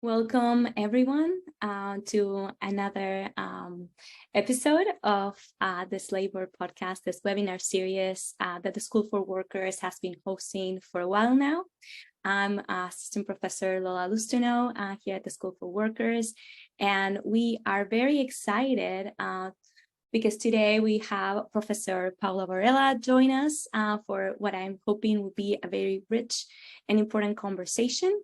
Welcome everyone to another episode of this labor podcast, this webinar series that the School for Workers has been hosting for a while now. I'm Assistant Professor Lola Loustaunau here at the School for Workers, and we are very excited because today we have Professor Paula Varela join us for what I'm hoping will be a very rich and important conversation.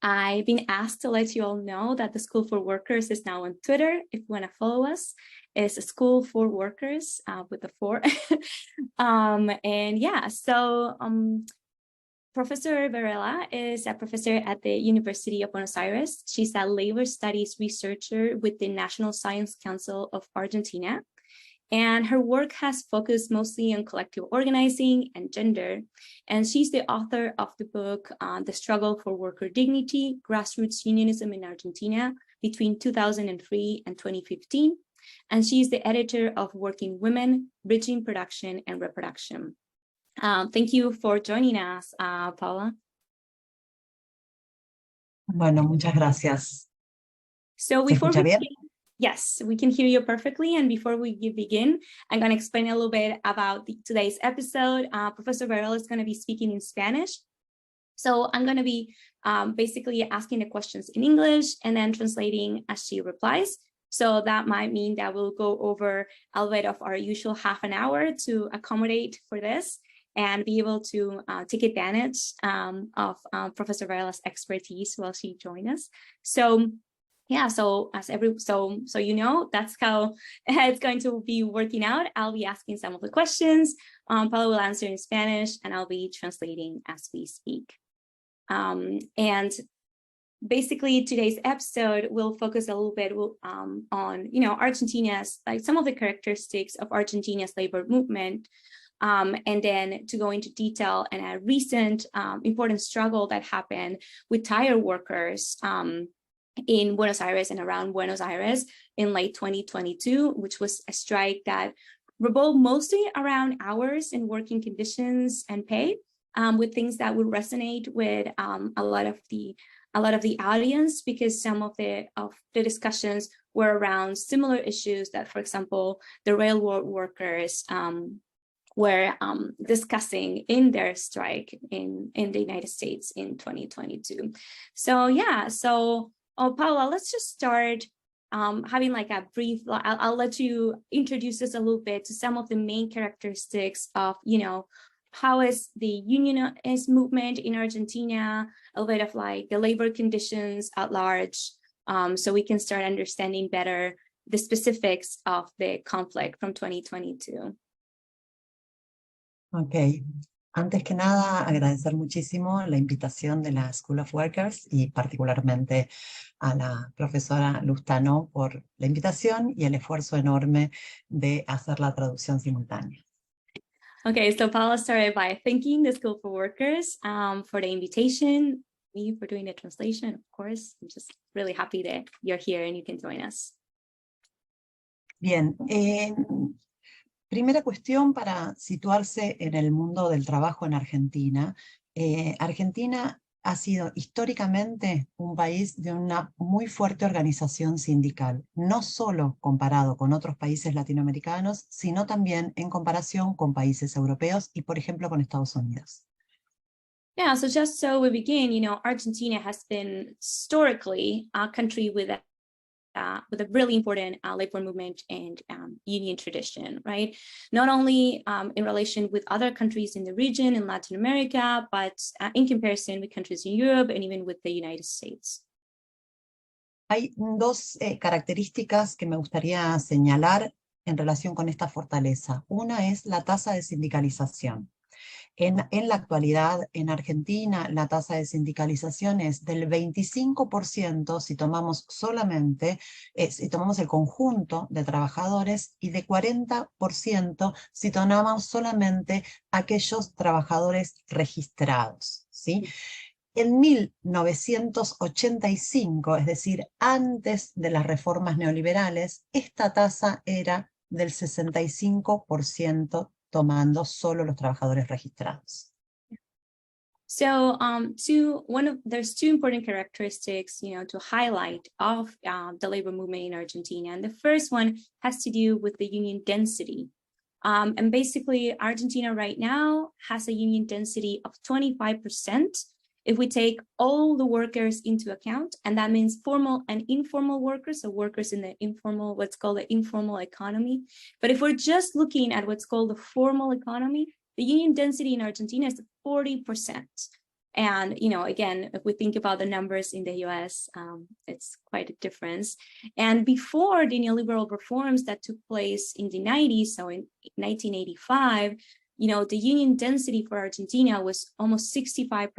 I've been asked to let you all know that the School for Workers is now on Twitter. If you want to follow us, it's a School for Workers with the 4. Professor Varela is a professor at the University of Buenos Aires. She's a labor studies researcher with the National Science Council of Argentina. And her work has focused mostly on collective organizing and gender. And she's the author of the book, The Struggle for Worker Dignity, Grassroots Unionism in Argentina between 2003 and 2015. And she's the editor of Working Women, Bridging Production and Reproduction. Thank you for joining us, Paula. Bueno, muchas gracias. So before we begin, yes, we can hear you perfectly. And before we begin, I'm going to explain a little bit about today's episode. Professor Varela is going to be speaking in Spanish. So I'm going to be basically asking the questions in English and then translating as she replies. So that might mean that we'll go over a little bit of our usual half an hour to accommodate for this and be able to take advantage of Professor Varela's expertise while she joins us. So yeah, so so you know, that's how it's going to be working out. I'll be asking some of the questions. Paula will answer in Spanish, and I'll be translating as we speak. And basically, today's episode will focus a little bit on, Argentina's, like some of the characteristics of Argentina's labor movement, and then to go into detail in a recent important struggle that happened with tire workers in Buenos Aires and around Buenos Aires in late 2022, which was a strike that revolved mostly around hours and working conditions and pay, with things that would resonate with a lot of the audience, because some of the discussions were around similar issues that, for example, the railroad workers were discussing in their strike in the United States in 2022. So yeah, Paula, let's just start having like a brief, I'll let you introduce us a little bit to some of the main characteristics of, how is the unionist movement in Argentina, a little bit of like the labor conditions at large, so we can start understanding better the specifics of the conflict from 2022. Ok. Antes que nada, agradecer muchísimo la invitación de la School of Workers y particularmente a la profesora Loustaunau por la invitación y el esfuerzo enorme de hacer la traducción simultánea. Okay, so Paula started by thanking the School for Workers for the invitation, me for doing the translation, of course. I'm just really happy that you're here and you can join us. Bien. Primera cuestión para situarse en el mundo del trabajo en Argentina. Argentina ha sido históricamente un país de una muy fuerte organización sindical, no solo comparado con otros países latinoamericanos, sino también en comparación con países europeos y, por ejemplo, con Estados Unidos. Yeah, so just so we begin, Argentina has been historically a country with a really important labor movement and union tradition, right? Not only in relation with other countries in the region in Latin America, but in comparison with countries in Europe and even with the United States. Hay dos características que me gustaría señalar en relación con esta fortaleza. Una es la tasa de sindicalización. En la actualidad, en Argentina, la tasa de sindicalización es del 25% si tomamos el conjunto de trabajadores, y de 40% si tomamos solamente aquellos trabajadores registrados, ¿sí? En 1985, es decir, antes de las reformas neoliberales, esta tasa era del 65%, tomando solo los trabajadores registrados. So there's two important characteristics, to highlight of the labor movement in Argentina. And the first one has to do with the union density. And basically, Argentina right now has a union density of 25%. If we take all the workers into account, and that means formal and informal workers, so workers in the informal, what's called the informal economy. But if we're just looking at what's called the formal economy, the union density in Argentina is 40%. And, again, if we think about the numbers in the US, it's quite a difference. And before the neoliberal reforms that took place in the 90s, so in 1985, the union density for Argentina was almost 65%.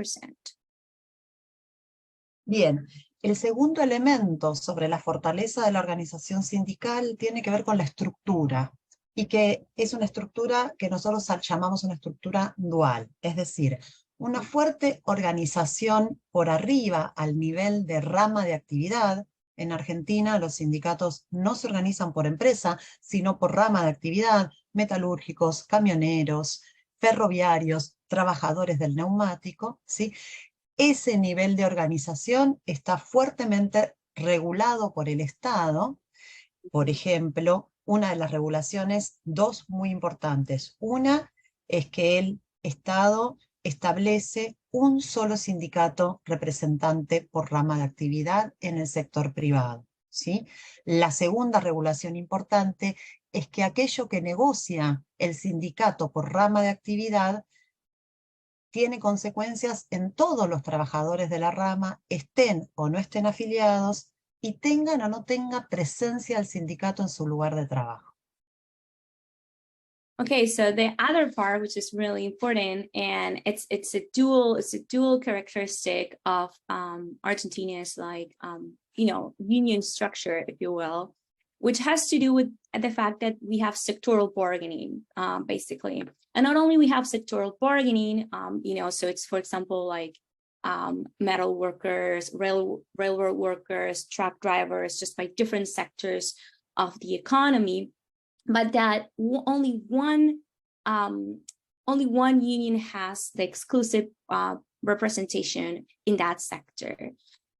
Bien, el segundo elemento sobre la fortaleza de la organización sindical tiene que ver con la estructura, y que es una estructura que nosotros llamamos una estructura dual, es decir, una fuerte organización por arriba al nivel de rama de actividad. En Argentina los sindicatos no se organizan por empresa, sino por rama de actividad, metalúrgicos, camioneros, ferroviarios, trabajadores del neumático, ¿sí? Ese nivel de organización está fuertemente regulado por el Estado. Por ejemplo, una de las regulaciones, dos muy importantes. Una es que el Estado establece un solo sindicato representante por rama de actividad en el sector privado, ¿sí? La segunda regulación importante es que aquello que negocia el sindicato por rama de actividad tiene consecuencias en todos los trabajadores de la rama, estén o no estén afiliados, y tengan o no tenga presencia el sindicato en su lugar de trabajo. Okay, so the other part, which is really important, and it's a dual characteristic of Argentina's union structure, if you will, which has to do with the fact that we have sectoral bargaining, basically. And not only we have sectoral bargaining, so it's, for example, like metal workers, railroad workers, truck drivers, just by different sectors of the economy, but that only one union has the exclusive representation in that sector.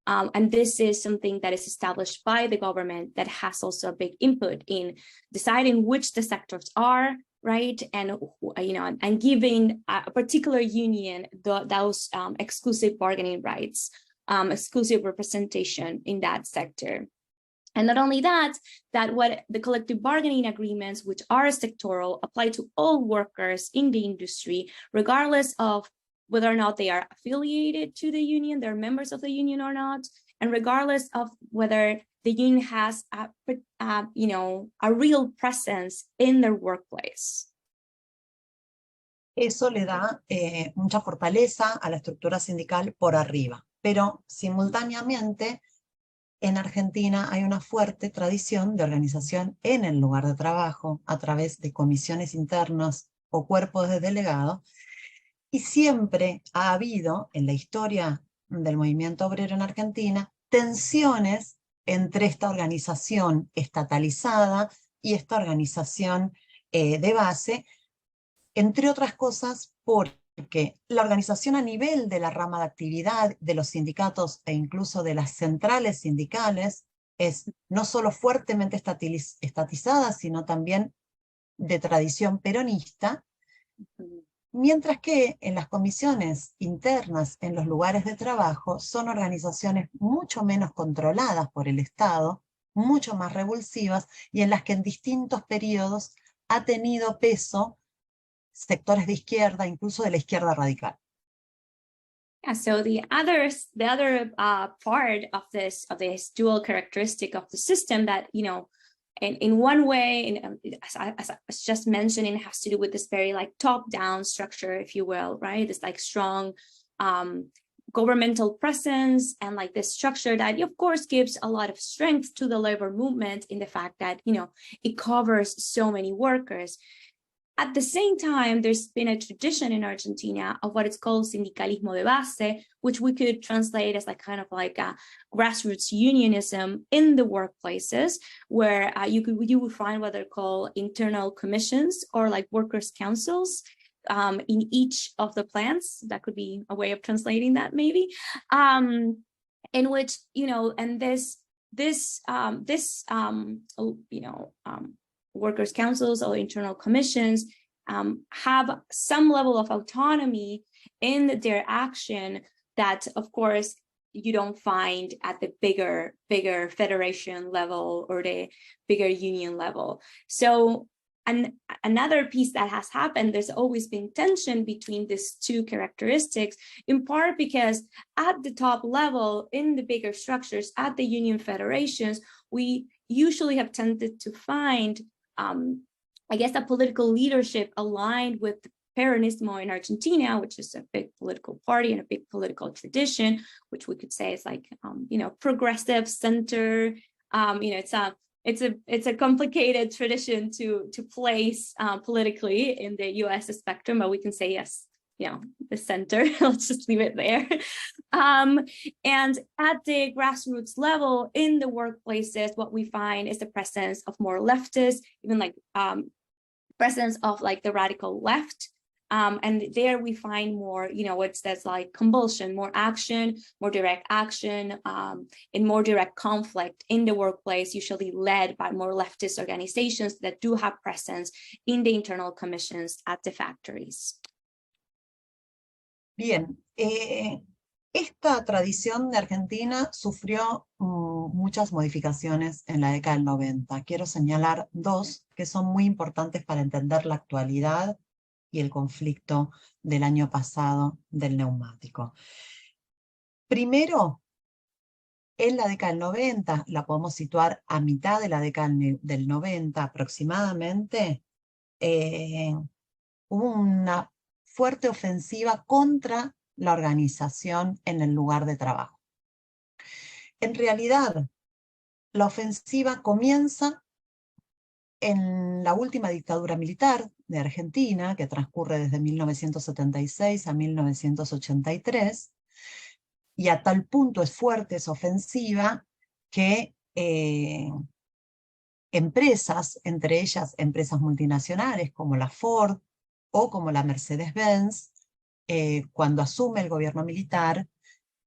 And this is something that is established by the government that has also a big input in deciding which the sectors are, right? And, and giving a particular union those exclusive bargaining rights, exclusive representation in that sector. And not only that what the collective bargaining agreements, which are sectoral, apply to all workers in the industry, regardless of whether or not they are affiliated to the union, they're members of the union or not, and regardless of whether the union has a real presence in their workplace. Eso le da mucha fortaleza a la estructura sindical por arriba, pero simultáneamente en Argentina hay una fuerte tradición de organización en el lugar de trabajo a través de comisiones internas o cuerpos de delegados, y siempre ha habido en la historia del movimiento obrero en Argentina tensiones entre esta organización estatalizada y esta organización de base, entre otras cosas porque la organización a nivel de la rama de actividad de los sindicatos e incluso de las centrales sindicales es no solo fuertemente estatizada, sino también de tradición peronista, mientras que en las comisiones internas en los lugares de trabajo son organizaciones mucho menos controladas por el Estado, mucho más revulsivas, y en las que en distintos periodos ha tenido peso sectores de izquierda, incluso de la izquierda radical. Yeah, so the other part of this dual characteristic of the system that, in one way, as I was just mentioning, it has to do with this very like top-down structure, if you will, right? This like strong governmental presence, and like this structure that of course gives a lot of strength to the labor movement in the fact that, it covers so many workers. At the same time, there's been a tradition in Argentina of what is called sindicalismo de base, which we could translate as like kind of like a grassroots unionism in the workplaces, where you would find what they're called internal commissions or like workers' councils in each of the plants. That could be a way of translating that, maybe, in which, you know, and workers' councils or internal commissions have some level of autonomy in their action that, of course, you don't find at the bigger federation level or the bigger union level. So, and another piece that has happened, there's always been tension between these two characteristics, in part because at the top level, in the bigger structures, at the union federations, we usually have tended to find, I guess, a political leadership aligned with Peronismo in Argentina, which is a big political party and a big political tradition, which we could say is like, progressive center. It's a complicated tradition to place politically in the U.S. spectrum, but we can say yes, the center. Let's just leave it there. And at the grassroots level in the workplaces, what we find is the presence of more leftists, even like presence of like the radical left. And there we find more, what's that's like convulsion, more action, more direct action, and more direct conflict in the workplace, usually led by more leftist organizations that do have presence in the internal commissions at the factories. Bien, esta tradición de Argentina sufrió muchas modificaciones en la década del 90. Quiero señalar dos que son muy importantes para entender la actualidad y el conflicto del año pasado del neumático. Primero, en la década del 90, la podemos situar a mitad de la década del 90 aproximadamente, hubo una fuerte ofensiva contra la organización en el lugar de trabajo. En realidad, la ofensiva comienza en la última dictadura militar de Argentina, que transcurre desde 1976 a 1983, y a tal punto es fuerte esa ofensiva que empresas, entre ellas empresas multinacionales como la Ford o como la Mercedes-Benz, cuando asume el gobierno militar,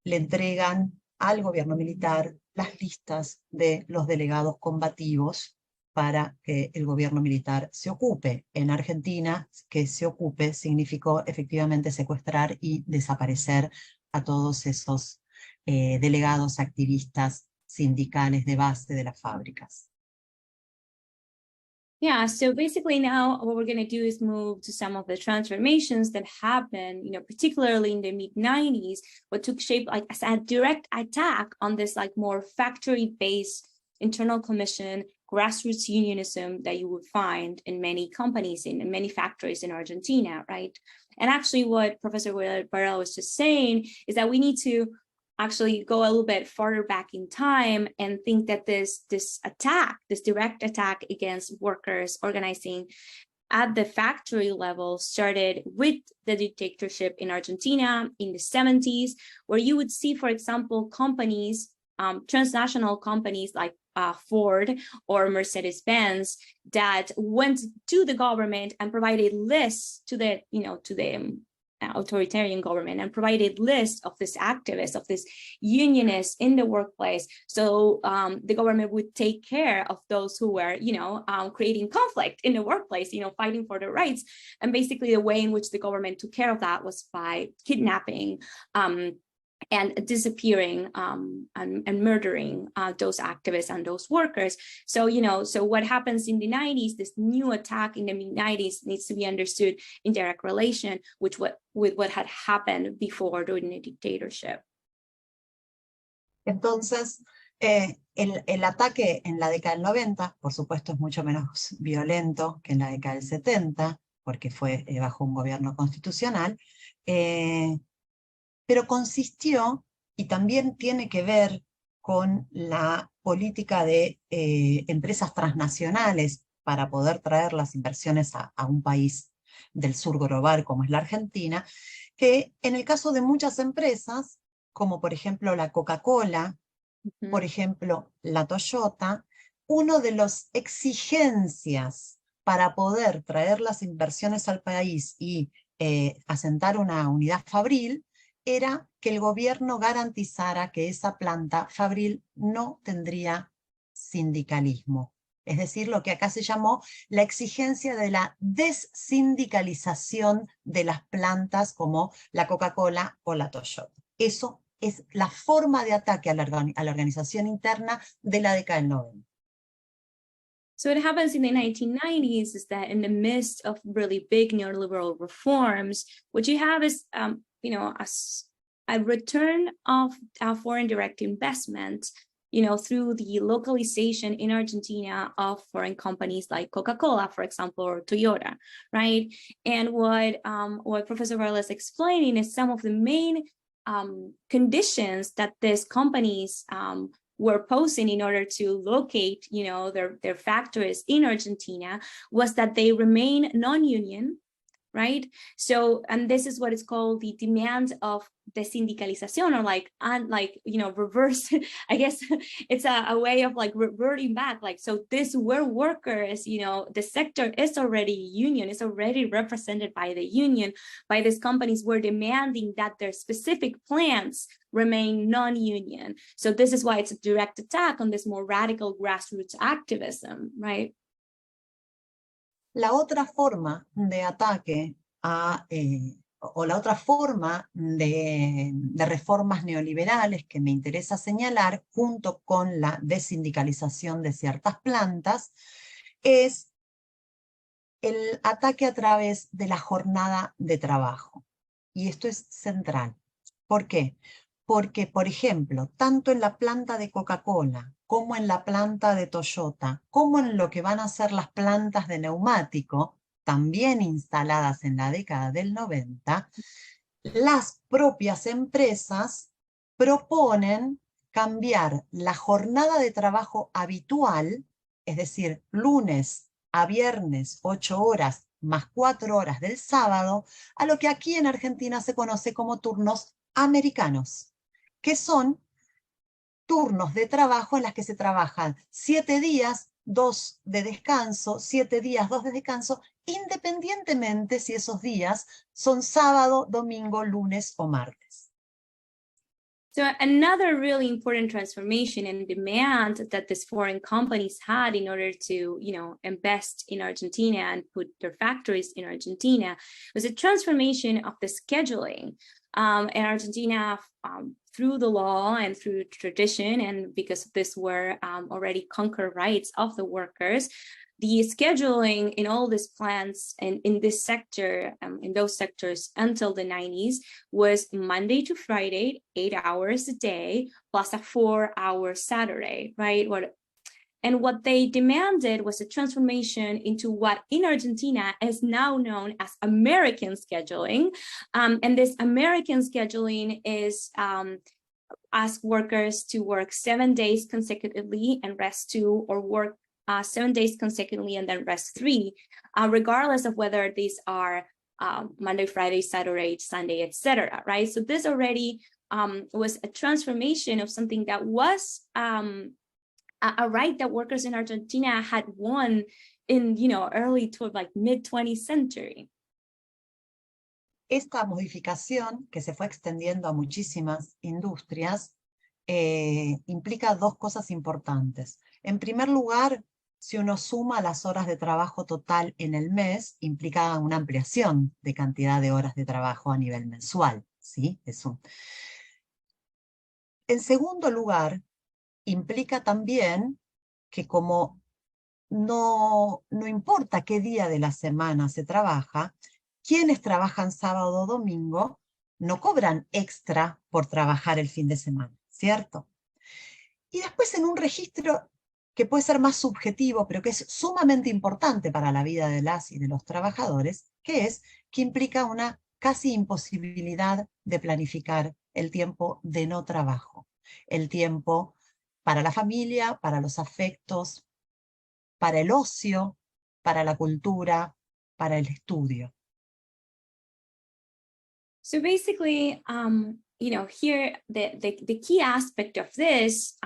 le entregan al gobierno militar las listas de los delegados combativos para que el gobierno militar se ocupe. En Argentina, que se ocupe significó efectivamente secuestrar y desaparecer a todos esos delegados activistas sindicales de base de las fábricas. Yeah, so basically now what we're going to do is move to some of the transformations that happened, particularly in the mid-90s, what took shape like as a direct attack on this like more factory-based internal commission, grassroots unionism that you would find in many companies, in many factories in Argentina, right? And actually what Professor Varela was just saying is that we need to actually go a little bit farther back in time and think that this attack, this direct attack against workers organizing at the factory level started with the dictatorship in Argentina in the 70s, where you would see, for example, companies, transnational companies like Ford or Mercedes-Benz that went to the government and provided lists to the, authoritarian government and provided lists of these activists, of these unionists in the workplace. So the government would take care of those who were, creating conflict in the workplace, fighting for their rights. And basically the way in which the government took care of that was by kidnapping and disappearing and murdering those activists and those workers. So, so what happens in the 90s, this new attack in the mid-90s needs to be understood in direct relation with what had happened before during the dictatorship. Entonces, el ataque en la década del 90, por supuesto, es mucho menos violento que en la década del 70, porque fue bajo un gobierno constitucional, pero consistió, y también tiene que ver con la política de empresas transnacionales para poder traer las inversiones a un país del sur global como es la Argentina, que en el caso de muchas empresas, como por ejemplo la Coca-Cola, por ejemplo la Toyota, uno de las exigencias para poder traer las inversiones al país y asentar una unidad fabril era que el gobierno garantizara que esa planta fabril no tendría sindicalismo. Es decir, lo que acá se llamó la exigencia de la dessindicalización de las plantas como la Coca-Cola o la Toyota. Eso es la forma de ataque a la organización interna de la década del 90. So what happens in the 1990s is that in the midst of really big neoliberal reforms, what you have is, a return of foreign direct investment, through the localization in Argentina of foreign companies like Coca-Cola, for example, or Toyota, right? And what Professor Varela is explaining is some of the main conditions that these companies were posing in order to locate, their factories in Argentina, was that they remain non-union, right? So, and this is what is called the demand of desindicalización, or reverse. I guess it's a way of like reverting back. Like, so this were workers, the sector is already union, is already represented by the union, by these companies were demanding that their specific plants remain non-union. So this is why it's a direct attack on this more radical grassroots activism, right? La otra forma de ataque o la otra forma de reformas neoliberales que me interesa señalar, junto con la desindicalización de ciertas plantas, es el ataque a través de la jornada de trabajo. Y esto es central. ¿Por qué? Porque, por ejemplo, tanto en la planta de Coca-Cola, como en la planta de Toyota, como en lo que van a ser las plantas de neumático, también instaladas en la década del 90, las propias empresas proponen cambiar la jornada de trabajo habitual, es decir, lunes a viernes, 8 horas más 4 horas del sábado, a lo que aquí en Argentina se conoce como turnos americanos, que son turnos de trabajo en las que se trabajan 7 días, 2 de descanso, 7 días, 2 de descanso, independientemente si esos días son sábado, domingo, lunes o martes. So another really important transformation and demand that these foreign companies had in order to, invest in Argentina and put their factories in Argentina was a transformation of the scheduling. In Argentina, through the law and through tradition, and because this were already conquered rights of the workers, the scheduling in all these plants and in this sector, in those sectors until the 90s, was Monday to Friday, 8 hours a day, plus a 4-hour Saturday, right? What they demanded was a transformation into what in Argentina is now known as American scheduling. And this American scheduling is ask workers to work 7 days consecutively and rest 2, or work 7 days consecutively and then rest 3, regardless of whether these are Monday, Friday, Saturday, Sunday, etc. Right? So this already was a transformation of something that was a right that workers in Argentina had won in, early to like mid-20th century. Esta modificación, que se fue extendiendo a muchísimas industrias, implica dos cosas importantes. En primer lugar, si uno suma las horas de trabajo total en el mes, implica una ampliación de cantidad de horas de trabajo a nivel mensual, ¿sí? En segundo lugar, implica también que como no importa qué día de la semana se trabaja, quienes trabajan sábado o domingo no cobran extra por trabajar el fin de semana, ¿cierto? Y después en un registro que puede ser más subjetivo, pero que es sumamente importante para la vida de las y de los trabajadores, que implica una casi imposibilidad de planificar el tiempo de no trabajo, el tiempo para la familia, para los afectos, para el ocio, para la cultura, para el estudio. So basically, here the key aspect of this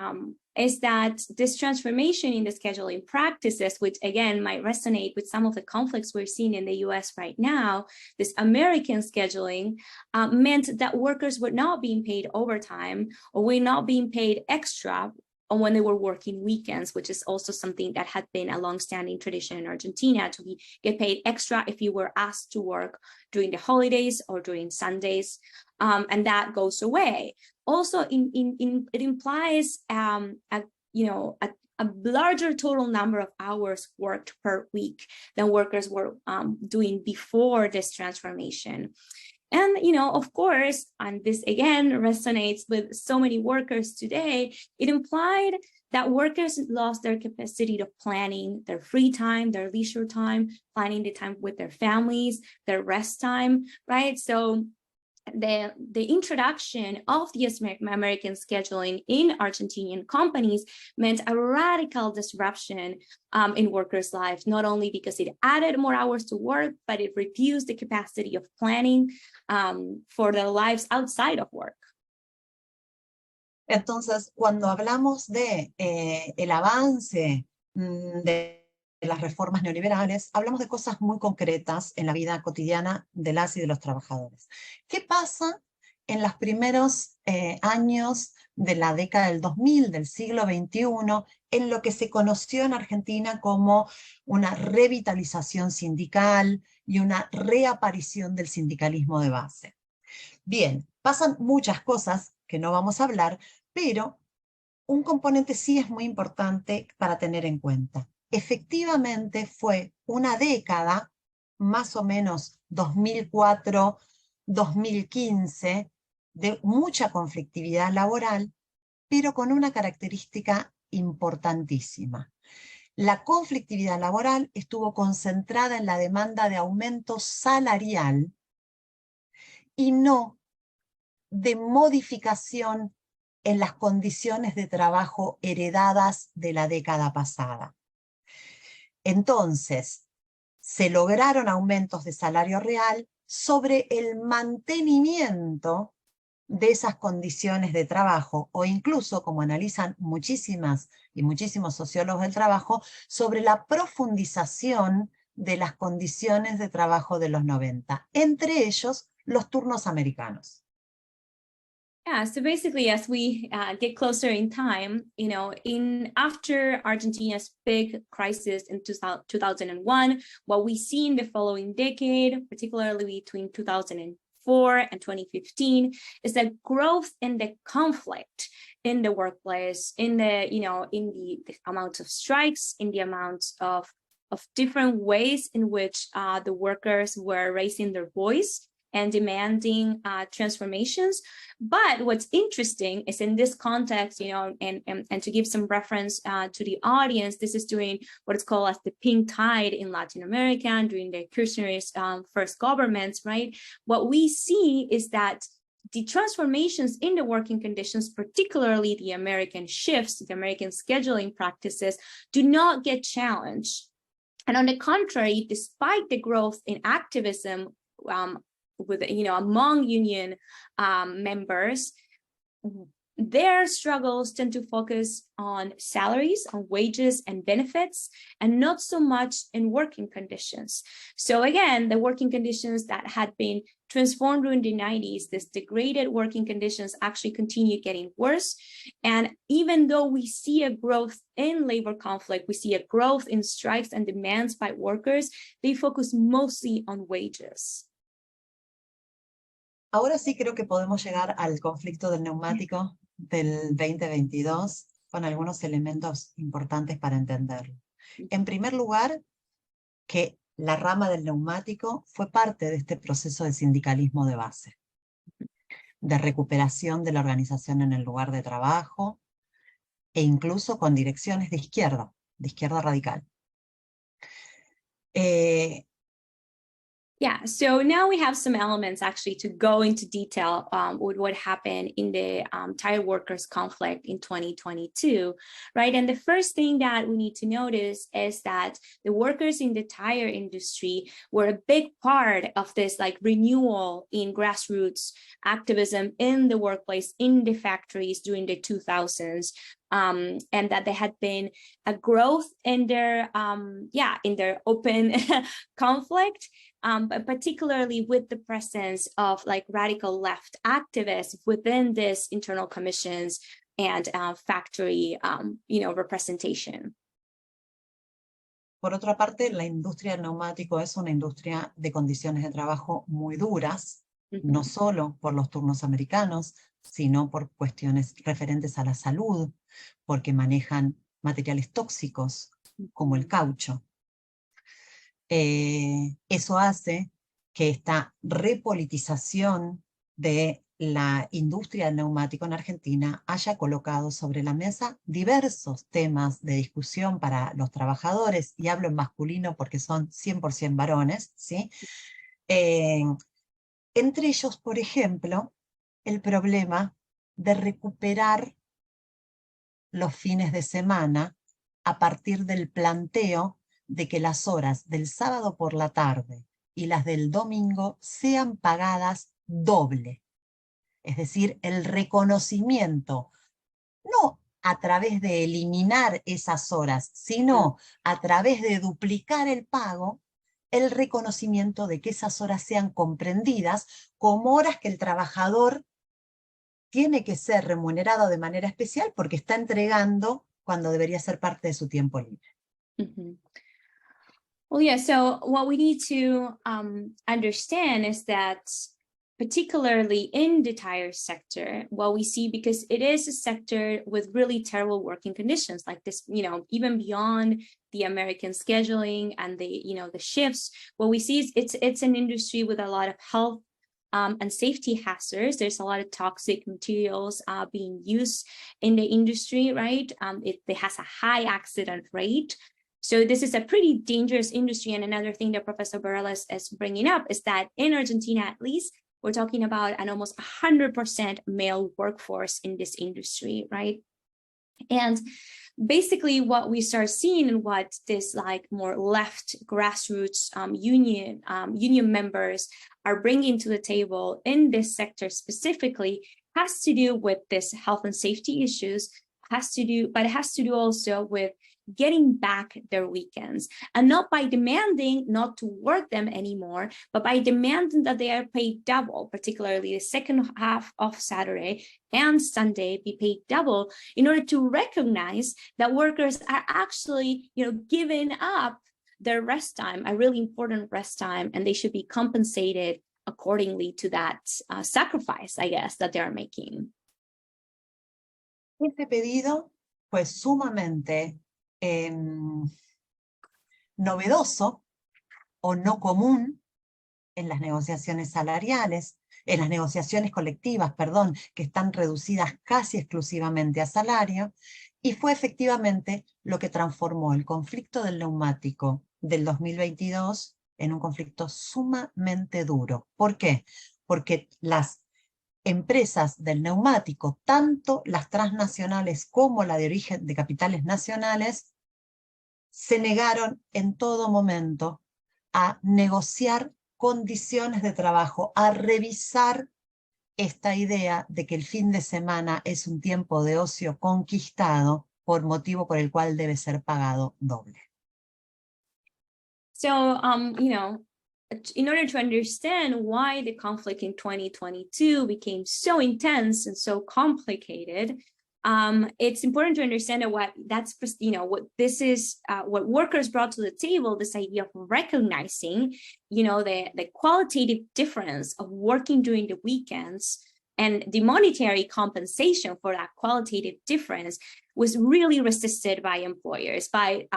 is that this transformation in the scheduling practices, which again might resonate with some of the conflicts we're seeing in the US right now, this American scheduling meant that workers were not being paid overtime or were not being paid extra when they were working weekends, which is also something that had been a long-standing tradition in Argentina, to get paid extra if you were asked to work during the holidays or during Sundays, and that goes away. Also, it implies a larger total number of hours worked per week than workers were doing before this transformation. And, of course, and this again resonates with so many workers today, it implied that workers lost their capacity of planning their free time, their leisure time, planning the time with their families, their rest time, right? So the introduction of the American scheduling in Argentinian companies meant a radical disruption in workers' lives, not only because it added more hours to work, but it reduced the capacity of planning for their lives outside of work. Entonces, cuando hablamos de el avance de las reformas neoliberales, hablamos de cosas muy concretas en la vida cotidiana de las y de los trabajadores. ¿Qué pasa en los primeros años de la década del 2000, del siglo XXI, en lo que se conoció en Argentina como una revitalización sindical y una reaparición del sindicalismo de base? Bien, pasan muchas cosas que no vamos a hablar, pero un componente sí es muy importante para tener en cuenta. Efectivamente fue una década, más o menos 2004-2015, de mucha conflictividad laboral, pero con una característica importantísima. La conflictividad laboral estuvo concentrada en la demanda de aumento salarial y no de modificación en las condiciones de trabajo heredadas de la década pasada. Entonces, se lograron aumentos de salario real sobre el mantenimiento de esas condiciones de trabajo, o incluso, como analizan muchísimas y muchísimos sociólogos del trabajo, sobre la profundización de las condiciones de trabajo de los 90, entre ellos los turnos americanos. Yeah, so basically, as we get closer in time, after Argentina's big crisis in 2001, what we see in the following decade, particularly between 2004 and 2015, is that growth in the conflict in the workplace, in the amount of strikes, in the amount of different ways in which the workers were raising their voice and demanding transformations. But what's interesting is in this context, and to give some reference to the audience, this is during what is called as the pink tide in Latin America, and during the Kirchner's first governments, right? What we see is that the transformations in the working conditions, particularly the American shifts, the American scheduling practices, do not get challenged. And on the contrary, despite the growth in activism among union members, their struggles tend to focus on salaries, on wages and benefits, and not so much in working conditions. So again, the working conditions that had been transformed during the 90s, these degraded working conditions actually continue getting worse. And even though we see a growth in labor conflict, we see a growth in strikes and demands by workers, they focus mostly on wages. Ahora sí creo que podemos llegar al conflicto del neumático del 2022 con algunos elementos importantes para entenderlo. En primer lugar, que la rama del neumático fue parte de este proceso de sindicalismo de base, de recuperación de la organización en el lugar de trabajo, e incluso con direcciones de izquierda radical. Yeah, so now we have some elements actually to go into detail with what happened in the tire workers conflict in 2022, right? And the first thing that we need to notice is that the workers in the tire industry were a big part of this like renewal in grassroots activism in the workplace, in the factories during the 2000s. And that there had been a growth in their open conflict, but particularly with the presence of like radical left activists within this internal commissions and factory, representation. Por otra parte, la industria del neumático es una industria de condiciones de trabajo muy duras, no solo por los turnos americanos, sino por cuestiones referentes a la salud, porque manejan materiales tóxicos como el caucho. Eso hace que esta repolitización de la industria del neumático en Argentina haya colocado sobre la mesa diversos temas de discusión para los trabajadores, y hablo en masculino porque son 100% varones, ¿sí? Entre ellos, por ejemplo, el problema de recuperar los fines de semana a partir del planteo de que las horas del sábado por la tarde y las del domingo sean pagadas doble. Es decir, el reconocimiento, no a través de eliminar esas horas, sino a través de duplicar el pago, el reconocimiento de que esas horas sean comprendidas como horas que el trabajador tiene que ser remunerado de manera especial porque está entregando cuando debería ser parte de su tiempo libre. Well, yeah, so what we need to understand is that particularly in the tire sector, what we see, because it is a sector with really terrible working conditions like this, even beyond the American scheduling and the shifts, what we see is it's an industry with a lot of health and safety hazards. There's a lot of toxic materials being used in the industry, right? It has a high accident rate. So this is a pretty dangerous industry. And another thing that Professor Varela is bringing up is that in Argentina, at least, we're talking about an almost 100% male workforce in this industry, right? And basically what we start seeing and what this like more left grassroots union members are bringing to the table in this sector specifically has to do with this health and safety issues, but it has to do also with getting back their weekends, and not by demanding not to work them anymore, but by demanding that they are paid double, particularly the second half of Saturday and Sunday be paid double, in order to recognize that workers are actually, giving up their rest time, a really important rest time, and they should be compensated accordingly to that sacrifice, I guess, that they are making. Este pedido fue sumamente novedoso o no común en las negociaciones salariales, en las negociaciones colectivas, perdón, que están reducidas casi exclusivamente a salario, y fue efectivamente lo que transformó el conflicto del neumático del 2022 en un conflicto sumamente duro. ¿Por qué? Porque las empresas del neumático, tanto las transnacionales como la de origen de capitales nacionales, se negaron en todo momento a negociar condiciones de trabajo, a revisar esta idea de que el fin de semana es un tiempo de ocio conquistado, por motivo por el cual debe ser pagado doble. So, in order to understand why the conflict in 2022 became so intense and so complicated, it's important to understand that what this is, what workers brought to the table, this idea of recognizing, the qualitative difference of working during the weekends and the monetary compensation for that qualitative difference was really resisted by employers, by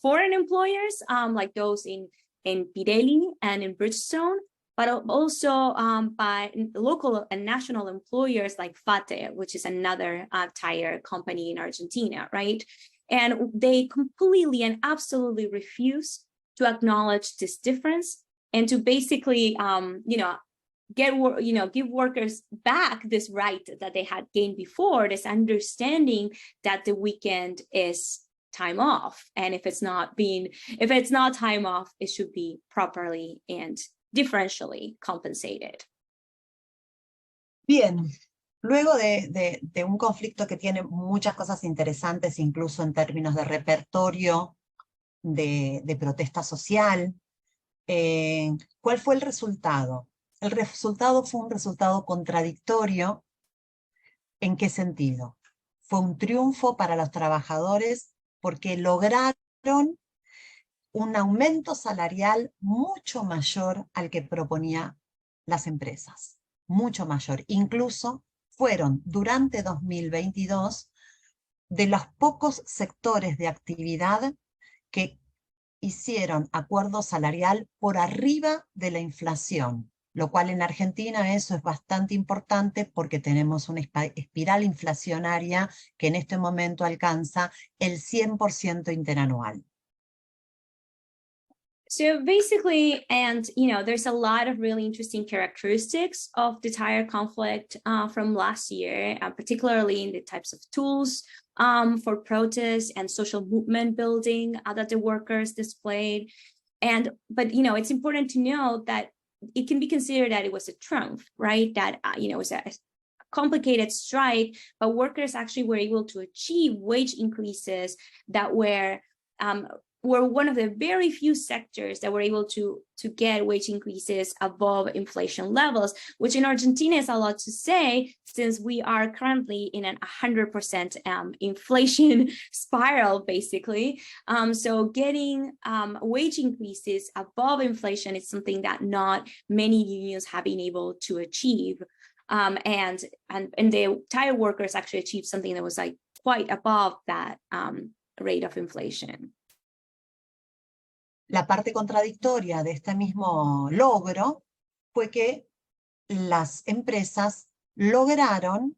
foreign employers, like those in Pirelli and in Bridgestone, but also by local and national employers like FATE, which is another tire company in Argentina, right? And they completely and absolutely refuse to acknowledge this difference and to basically, give workers back this right that they had gained before, this understanding that the weekend is time off, and if it's not time off, it should be properly and differentially compensated. Bien, luego de un conflicto que tiene muchas cosas interesantes, incluso en términos de repertorio, de protesta social, ¿cuál fue el resultado? El resultado fue un resultado contradictorio. ¿En qué sentido? Fue un triunfo para los trabajadores porque lograron un aumento salarial mucho mayor al que proponían las empresas, mucho mayor. Incluso fueron durante 2022 de los pocos sectores de actividad que hicieron acuerdo salarial por arriba de la inflación, lo cual en Argentina eso es bastante importante porque tenemos una espiral inflacionaria que en este momento alcanza el 100% interanual. So basically, and there's a lot of really interesting characteristics of the tire conflict from last year, particularly in the types of tools for protest and social movement building that the workers displayed. But it's important to know that it can be considered that it was a triumph, right? That it was a complicated strike, but workers actually were able to achieve wage increases that were one of the very few sectors that were able to get wage increases above inflation levels, which in Argentina is a lot to say, since we are currently in an 100% inflation spiral, basically. So getting wage increases above inflation is something that not many unions have been able to achieve. And the tire workers actually achieved something that was like quite above that rate of inflation. La parte contradictoria de este mismo logro fue que las empresas lograron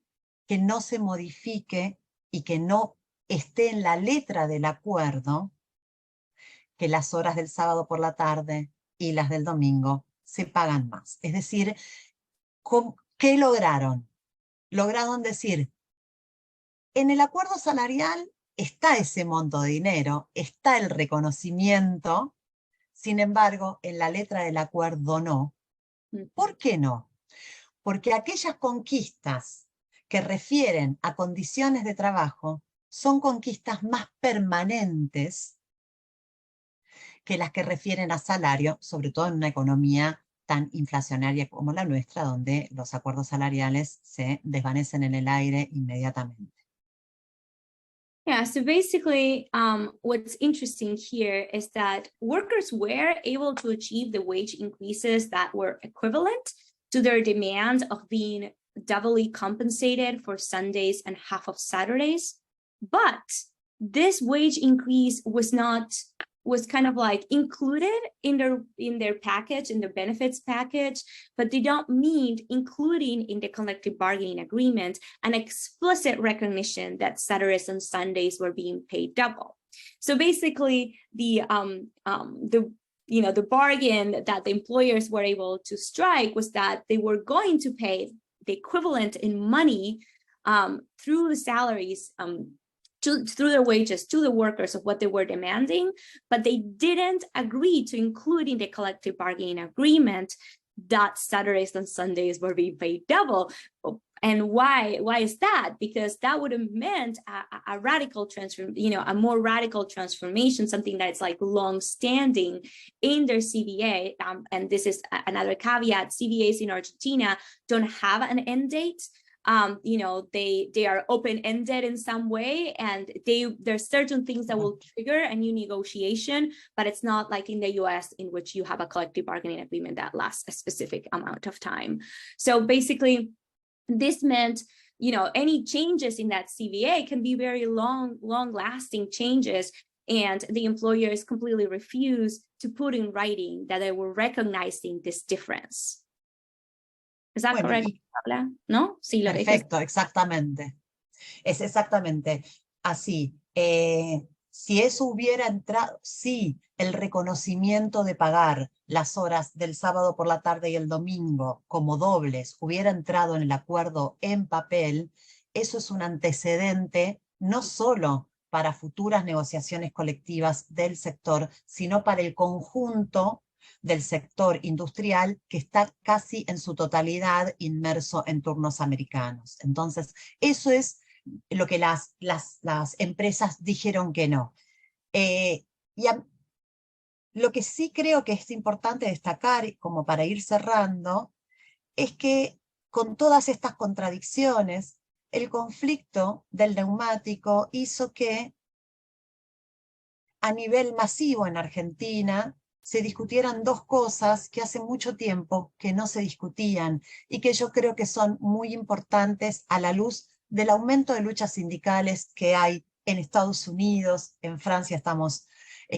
que no se modifique y que no esté en la letra del acuerdo que las horas del sábado por la tarde y las del domingo se pagan más. Es decir, ¿qué lograron? Lograron decir, en el acuerdo salarial está ese monto de dinero, está el reconocimiento. Sin embargo, en la letra del acuerdo no. ¿Por qué no? Porque aquellas conquistas que refieren a condiciones de trabajo son conquistas más permanentes que las que refieren a salario, sobre todo en una economía tan inflacionaria como la nuestra, donde los acuerdos salariales se desvanecen en el aire inmediatamente. Yeah, so basically, what's interesting here is that workers were able to achieve the wage increases that were equivalent to their demand of being doubly compensated for Sundays and half of Saturdays. But this wage increase was kind of like included in their package, in the benefits package, but they don't mean including in the collective bargaining agreement an explicit recognition that Saturdays and Sundays were being paid double. So basically, the bargain that the employers were able to strike was that they were going to pay the equivalent in money through the salaries, through their wages to the workers of what they were demanding, but they didn't agree to include in the collective bargaining agreement that Saturdays and Sundays were being paid double. And why is that? Because that would have meant a radical a more radical transformation, something that's like long-standing in their CBA. And this is another caveat: CBAs in Argentina don't have an end date. They are open-ended in some way, and there's certain things that will trigger a new negotiation, but it's not like in the US, in which you have a collective bargaining agreement that lasts a specific amount of time. So basically, this meant, any changes in that CBA can be very long-lasting changes, and the employers completely refused to put in writing that they were recognizing this difference. ¿Es that correct, Paula? ¿No? Sí, perfecto, exactamente. Es exactamente así. Si eso hubiera entrado, sí, el reconocimiento de pagar las horas del sábado por la tarde y el domingo como dobles hubiera entrado en el acuerdo en papel, eso es un antecedente no solo para futuras negociaciones colectivas del sector, sino para el conjunto del sector industrial que está casi en su totalidad inmerso en turnos americanos. Entonces, eso es lo que las empresas dijeron que no. Lo que sí creo que es importante destacar, como para ir cerrando, es que con todas estas contradicciones, el conflicto del neumático hizo que a nivel masivo en Argentina se discutieran dos cosas que hace mucho tiempo que no se discutían y que yo creo que son muy importantes a la luz del aumento de luchas sindicales que hay en Estados Unidos, en Francia estamos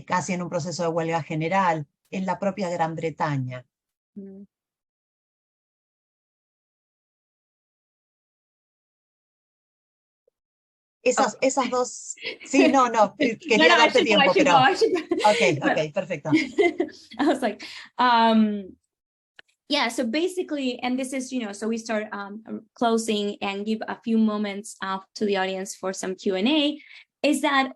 casi en un proceso de huelga general, en la propia Gran Bretaña. Esas dos, sí, no, quería darte tiempo, pero... Ok, perfecto. I was like, yeah, so basically, and this is, so we start closing and give a few moments to the audience for some Q&A, is that,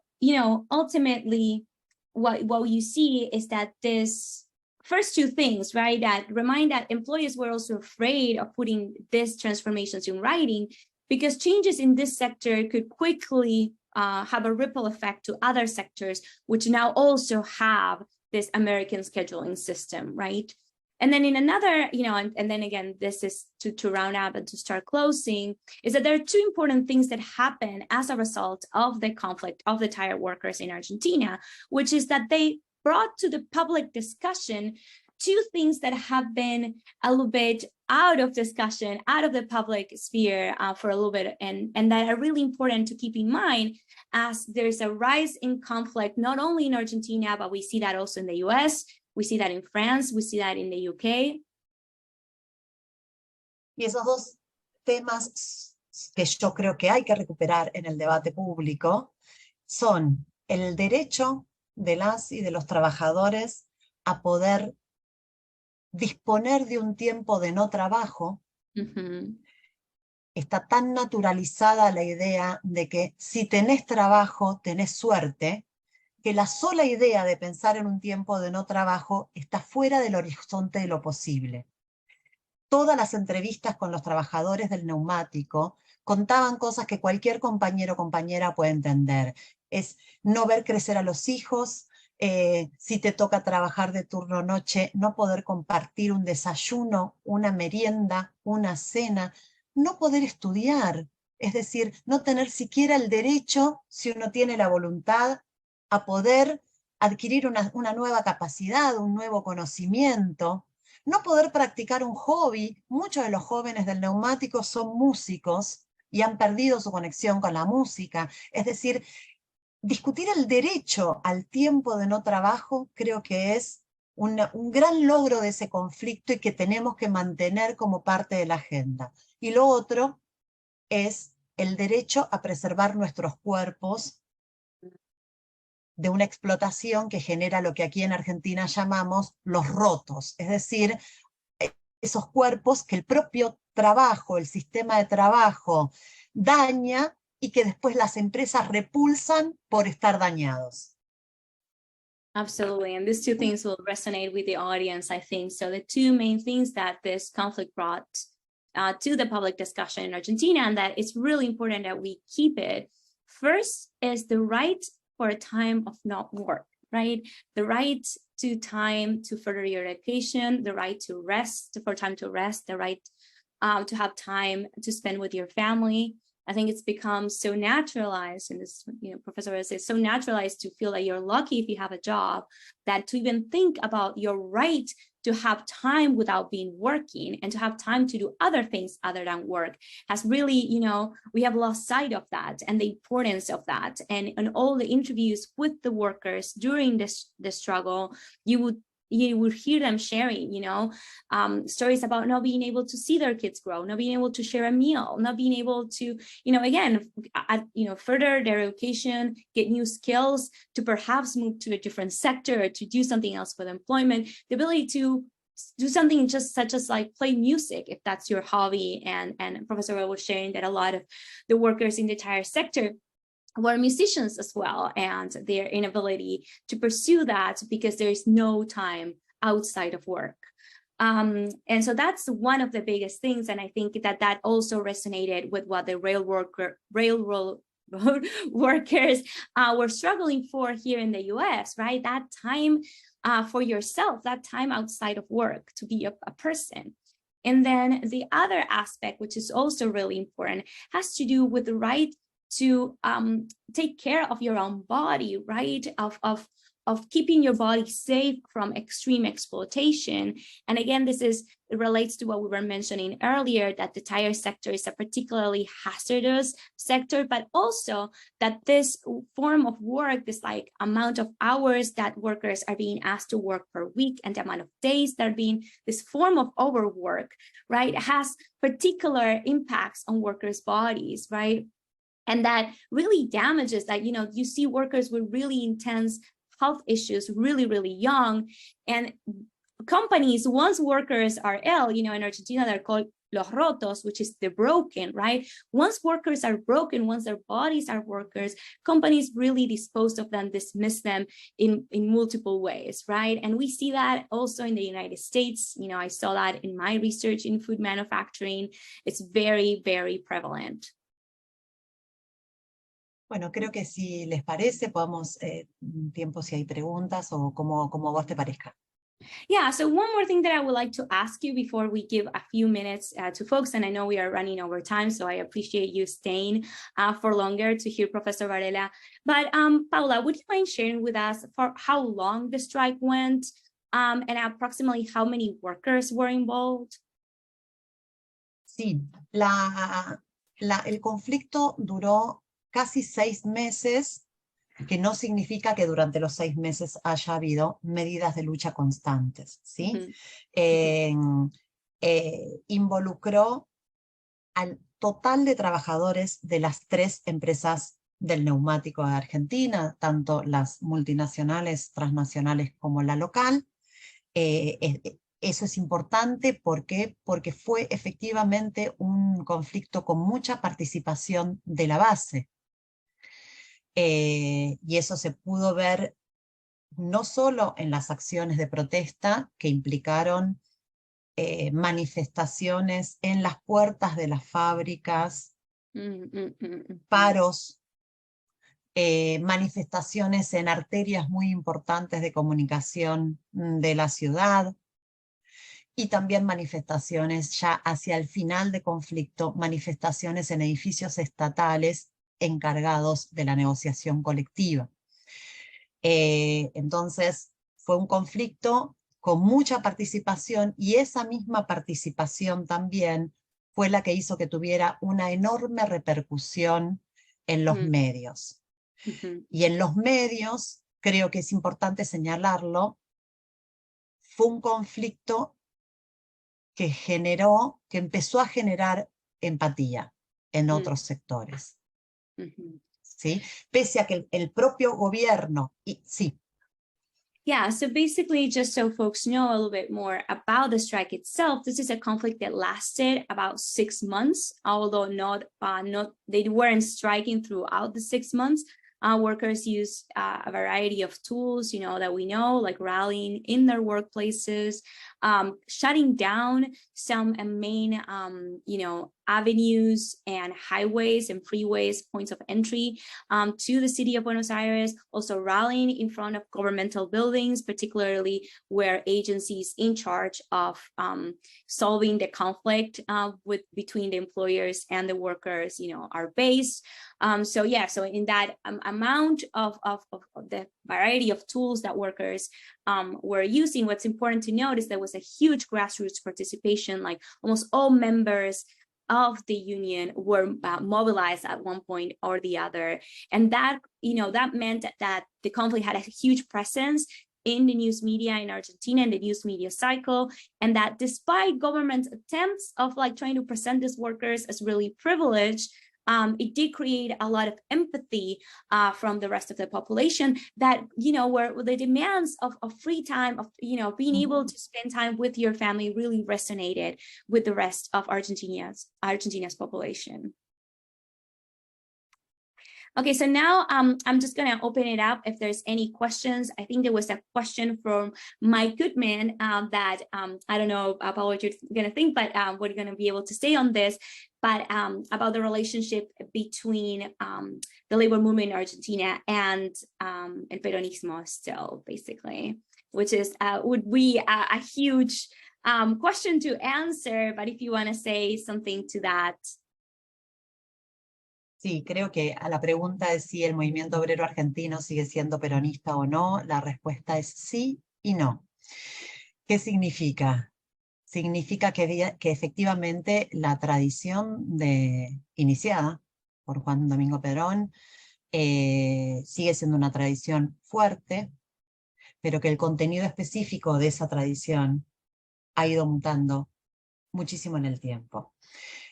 ultimately what you see is that this first two things, right, that remind that employers were also afraid of putting these transformations in writing because changes in this sector could quickly have a ripple effect to other sectors, which now also have this American scheduling system, right? And then in another, and then again, this is to round up and to start closing, is that there are two important things that happen as a result of the conflict of the tire workers in Argentina, which is that they brought to the public discussion two things that have been a little bit out of discussion, out of the public sphere for a little bit, and that are really important to keep in mind as there's a rise in conflict, not only in Argentina, but we see that also in the US, we see that in France, we see that in the UK. Y esos dos temas que yo creo que hay que recuperar en el debate público son el derecho de las y de los trabajadores a poder disponer de un tiempo de no trabajo. Está tan naturalizada la idea de que si tenés trabajo, tenés suerte, que la sola idea de pensar en un tiempo de no trabajo está fuera del horizonte de lo posible. Todas las entrevistas con los trabajadores del neumático contaban cosas que cualquier compañero o compañera puede entender. Es no ver crecer a los hijos, si te toca trabajar de turno noche, no poder compartir un desayuno, una merienda, una cena, no poder estudiar, es decir, no tener siquiera el derecho, si uno tiene la voluntad, a poder adquirir una nueva capacidad, un nuevo conocimiento, no poder practicar un hobby. Muchos de los jóvenes del neumático son músicos y han perdido su conexión con la música, es decir, discutir el derecho al tiempo de no trabajo creo que es un gran logro de ese conflicto y que tenemos que mantener como parte de la agenda. Y lo otro es el derecho a preservar nuestros cuerpos de una explotación que genera lo que aquí en Argentina llamamos los rotos, es decir, esos cuerpos que el propio trabajo, el sistema de trabajo daña y que después las empresas repulsan por estar dañados. Absolutely, and these two things will resonate with the audience, I think. So the two main things that this conflict brought to the public discussion in Argentina, and that it's really important that we keep it. First is the right for a time of not work, right? The right to time to further your education, the right to rest, for time to rest, the right to have time to spend with your family. I think it's become so naturalized, and this, Professor Varela says, so naturalized to feel that you're lucky if you have a job, that to even think about your right to have time without being working and to have time to do other things other than work has really, we have lost sight of that and the importance of that. And in all the interviews with the workers during this struggle, you would you would hear them sharing, stories about not being able to see their kids grow, not being able to share a meal, not being able to, again, further their education, get new skills, to perhaps move to a different sector, to do something else with employment, the ability to do something just such as like play music, if that's your hobby. And Professor Lola was sharing that a lot of the workers in the tire sector were musicians as well, and their inability to pursue that because there is no time outside of work. And so that's one of the biggest things. And I think that also resonated with what the railroad workers were struggling for here in the US, right? That time for yourself, that time outside of work to be a person. And then the other aspect, which is also really important, has to do with the right to take care of your own body, right? Of keeping your body safe from extreme exploitation. And again, it relates to what we were mentioning earlier, that the tire sector is a particularly hazardous sector, but also that this form of work, this like amount of hours that workers are being asked to work per week and the amount of days that are being, this form of overwork, right, has particular impacts on workers' bodies, right? And that really damages that, you see workers with really intense health issues really, really young. And companies, once workers are ill, in Argentina, they're called los rotos, which is the broken, right? Once workers are broken, once their bodies are workers, companies really dispose of them, dismiss them in multiple ways, right? And we see that also in the United States. I saw that in my research in food manufacturing. It's very, very prevalent. Bueno, creo que si les parece, podemos, tiempo si hay preguntas o como vos te parezca. Yeah, so one more thing that I would like to ask you before we give a few minutes to folks, and I know we are running over time, so I appreciate you staying for longer to hear Professor Varela. But Paula, would you mind sharing with us for how long the strike went and approximately how many workers were involved? Sí, el conflicto duró casi 6 meses, que no significa que durante los 6 meses haya habido medidas de lucha constantes, ¿sí? Involucró al total de trabajadores de las 3 empresas del neumático de Argentina, tanto las multinacionales, transnacionales como la local. Eso es importante porque fue efectivamente un conflicto con mucha participación de la base. Y eso se pudo ver no solo en las acciones de protesta que implicaron manifestaciones en las puertas de las fábricas, paros, manifestaciones en arterias muy importantes de comunicación de la ciudad, y también manifestaciones ya hacia el final de conflicto, manifestaciones en edificios estatales encargados de la negociación colectiva. Entonces, fue un conflicto con mucha participación, y esa misma participación también fue la que hizo que tuviera una enorme repercusión en los medios. Y en los medios, creo que es importante señalarlo, fue un conflicto que empezó a generar empatía en otros sectores. ¿Sí? Pese a que el propio gobierno, sí. Yeah, so basically, just so folks know a little bit more about the strike itself, this is a conflict that lasted about 6 months, although they weren't striking throughout the 6 months. Workers used a variety of tools, that we know, like rallying in their workplaces, shutting down some main, avenues and highways and freeways, points of entry to the city of Buenos Aires, also rallying in front of governmental buildings, particularly where agencies in charge of solving the conflict between the employers and the workers, are based. So in that amount of the variety of tools that workers were using, what's important to note is there was a huge grassroots participation, like almost all members of the union were mobilized at one point or the other. And that, that meant that the conflict had a huge presence in the news media in Argentina, in the news media cycle, and that despite government attempts of like trying to present these workers as really privileged, it did create a lot of empathy from the rest of the population that, you know, where the demands of free time, of, you know, being able to spend time with your family really resonated with the rest of Argentina's population. Okay, so now I'm just gonna open it up if there's any questions. I think there was a question from Mike Goodman that I don't know about what you're gonna think, but we're gonna be able to stay on this, but about the relationship between the labor movement in Argentina and Peronismo still, basically, which is would be a huge question to answer, but if you wanna say something to that. Sí, creo que a la pregunta de si el movimiento obrero argentino sigue siendo peronista o no, la respuesta es sí y no. ¿Qué significa? Significa que efectivamente la tradición iniciada por Juan Domingo Perón sigue siendo una tradición fuerte, pero que el contenido específico de esa tradición ha ido mutando muchísimo en el tiempo.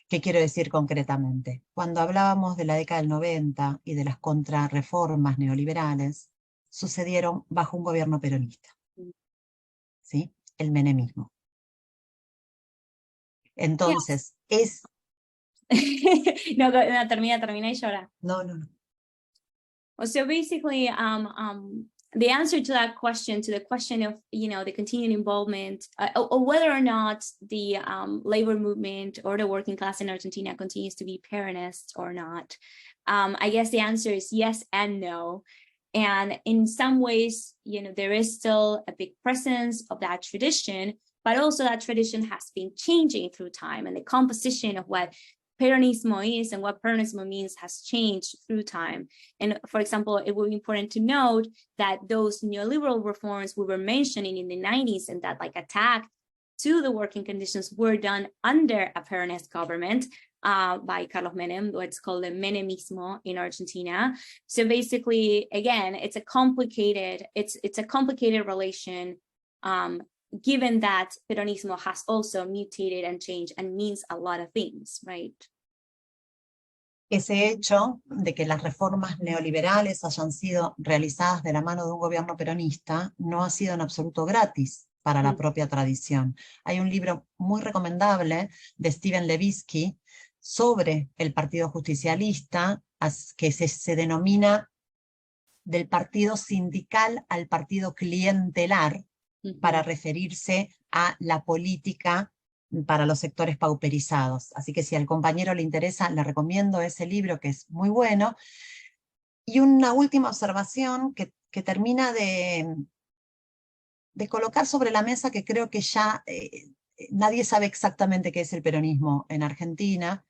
¿Qué quiero decir concretamente? Cuando hablábamos de la década del 90 y de las contrarreformas neoliberales, sucedieron bajo un gobierno peronista, ¿sí? El menemismo. Entonces, es... No, termina y llora. No. So basically, the answer to that question, to the question of, you know, the continued involvement, or whether or not the labor movement or the working class in Argentina continues to be Peronist or not, I guess the answer is yes and no. And in some ways, you know, there is still a big presence of that tradition, but also that tradition has been changing through time, and the composition of what Peronismo is and what Peronismo means has changed through time. And for example, it would be important to note that those neoliberal reforms we were mentioning in the 90s and that like attack to the working conditions were done under a Peronist government by Carlos Menem, what's called the Menemismo in Argentina. So basically, again, it's a complicated relation, given that Peronismo has also mutated and changed and means a lot of things, right? Ese hecho de que las reformas neoliberales hayan sido realizadas de la mano de un gobierno peronista no ha sido en absoluto gratis para la propia tradición. Hay un libro muy recomendable de Steven Levitsky sobre el Partido Justicialista, que se denomina del partido sindical al partido clientelar, para referirse a la política para los sectores pauperizados. Así que si al compañero le interesa, le recomiendo ese libro, que es muy bueno. Y una última observación que termina de colocar sobre la mesa, que creo que ya nadie sabe exactamente qué es el peronismo en Argentina,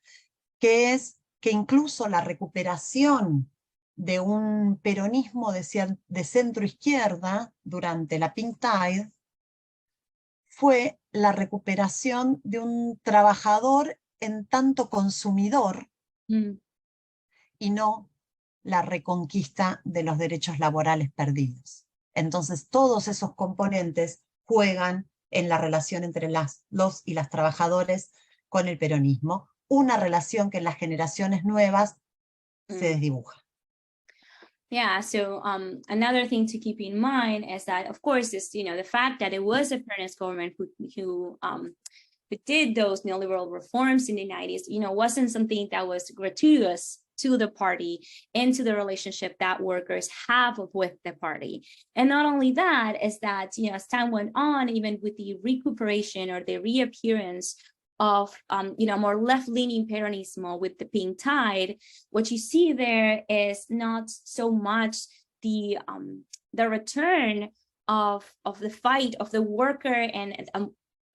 que es que incluso la recuperación de un peronismo de centro-izquierda durante la Pink Tide fue la recuperación de un trabajador en tanto consumidor y no la reconquista de los derechos laborales perdidos. Entonces todos esos componentes juegan en la relación entre los y las trabajadores con el peronismo, una relación que en las generaciones nuevas se desdibuja. Yeah, so another thing to keep in mind is that, of course, is, you know, the fact that it was a Peronist government who did those neoliberal reforms in the 90s, you know, wasn't something that was gratuitous to the party and to the relationship that workers have with the party. And not only that, is that, you know, as time went on, even with the recuperation or the reappearance of you know, more left-leaning Peronismo with the Pink Tide, what you see there is not so much the return of the fight of the worker and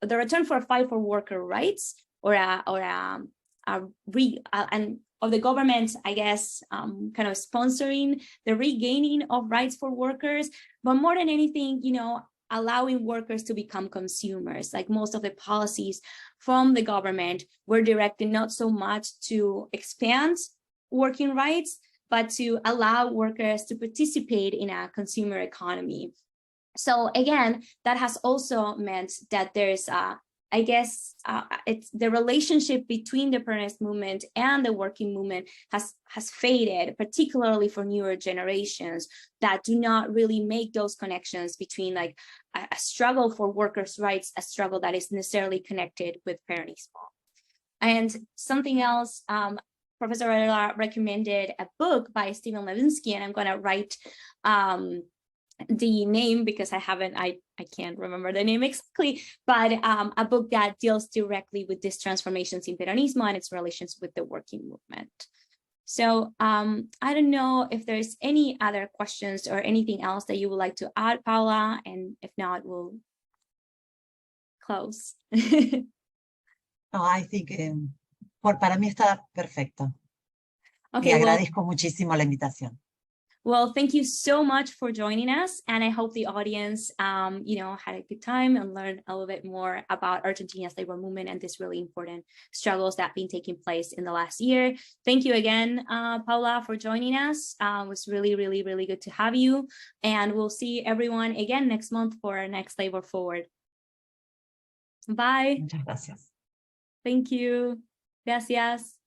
the return for a fight for worker rights, and of the government, I guess, kind of sponsoring the regaining of rights for workers, but more than anything, you know, allowing workers to become consumers. Like most of the policies from the government were directed not so much to expand working rights, but to allow workers to participate in a consumer economy. So again, that has also meant that there's, I guess, it's the relationship between the Peronist movement and the working movement has faded, particularly for newer generations that do not really make those connections between like a struggle for workers' rights, a struggle that is necessarily connected with Peronismo. And something else, Professor Varela recommended a book by Stephen Levinsky, and I'm going to write the name because I can't remember the name exactly, but a book that deals directly with these transformations in Peronismo and its relations with the working movement. So I don't know if there's any other questions or anything else that you would like to add, Paula, and if not, we'll close. No, I think para mí está perfecto. Okay, y agradezco muchísimo la invitación. Well, thank you so much for joining us, and I hope the audience, you know, had a good time and learned a little bit more about Argentina's labor movement and these really important struggles that have been taking place in the last year. Thank you again, Paula, for joining us. It was really, really, really good to have you, and we'll see everyone again next month for our next Labor Forward. Bye. Muchas gracias. Thank you. Gracias.